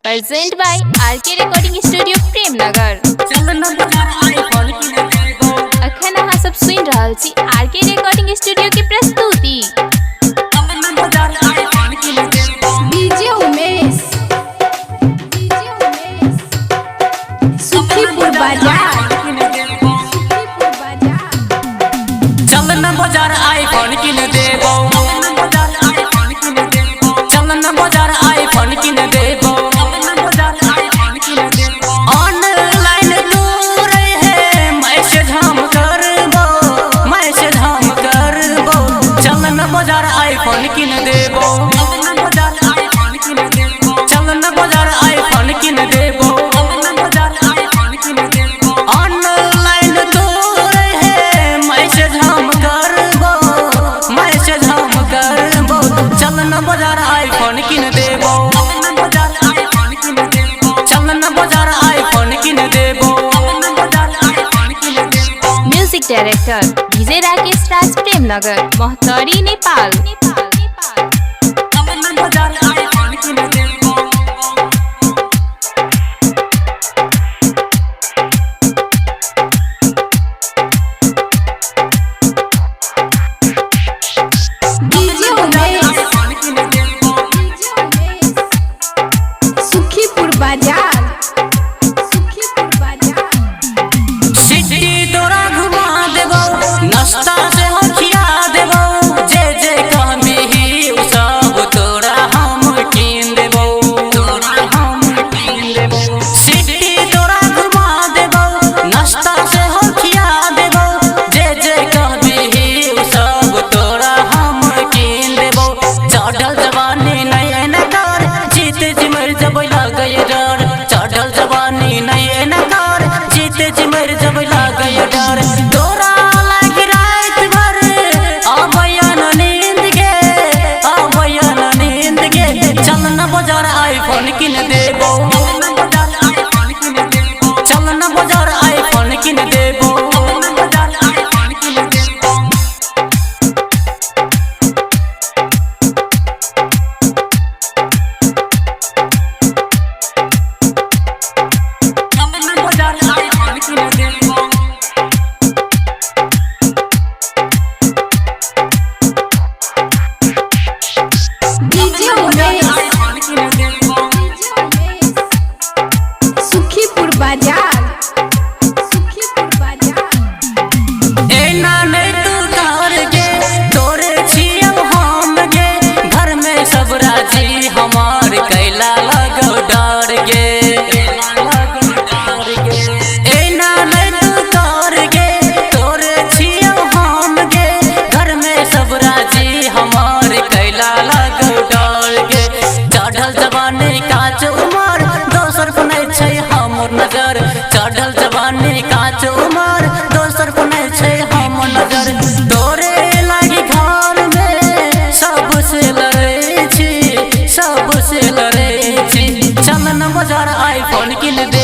Present by RK recording studio Premnagar. अखन अहाँ सब सुनि रहल छी आरके रिकॉर्डिंग स्टूडियो की प्रस्तुति। डीजे उमेश सुखीपुर बाजार। चल न बाजार आईफोन किन देबो, चल न बाजार आईफोन किन देबो। ऑनलाइन दूर है मैसेज हम करबो, मैसेज हम करबो। चल न बाजार आईफोन किन देबो, चल न बाजार आईफोन किन देबो। ऑनलाइन दूर है मैसेज हम करबो, मैसेज हम करबो। चल न बाजार आईफोन किन देबो, चल न बाजार आईफोन किन देबो। म्यूजिक डायरेक्टर डीजे राकेश राज प्रेमनगर मोहतरी नेपाल। डीजे उमेश सुखीपुर बाजार। सिटी तोरा घुमा देबो, नाश्ता से हो खिया देबो। जे जे कहबी उ सब तोरा हम कीन देबो, तोरा हम कीन देबो। सिटी तोरा घुमा देबो, नाश्ता से हो खिया देबो। जे जे कहबी उ सब तोरा हम कीन देबो। चढ़ल जवानी नहीं एना कर, जीते जी मर जबै लागय डर। चढ़ल जवानी नहीं एना कर, जीते जी मर जबै लागय डर। तोरा लागी रात भर आबयन नींद गे, आबयन नींद गे। चल न बाजार आईफोन किन देबो, चल न बाजार आईफोन किन देबो। डीजे उमेश सुखीपुर बाजार। एना नहीं तू कर गे, तोरे छियौ हम गे। घर में सब राजी हमार कैला लगो डर गे। एना नहीं तू कर गे, तोरे छियौ हम गे। घर में सब राजी हमार कैला लगो डर गे। चढ़ल जवानी काच उमर, दोसर को नहीं छै हमर नजर। चढ़ल जवानी काच उमर, दोसर को नहीं छै हम नजर। तोरे लागी घर में सबसे लड़े छी, सबसे लड़े छी। चल न बाजार आईफोन किन दे।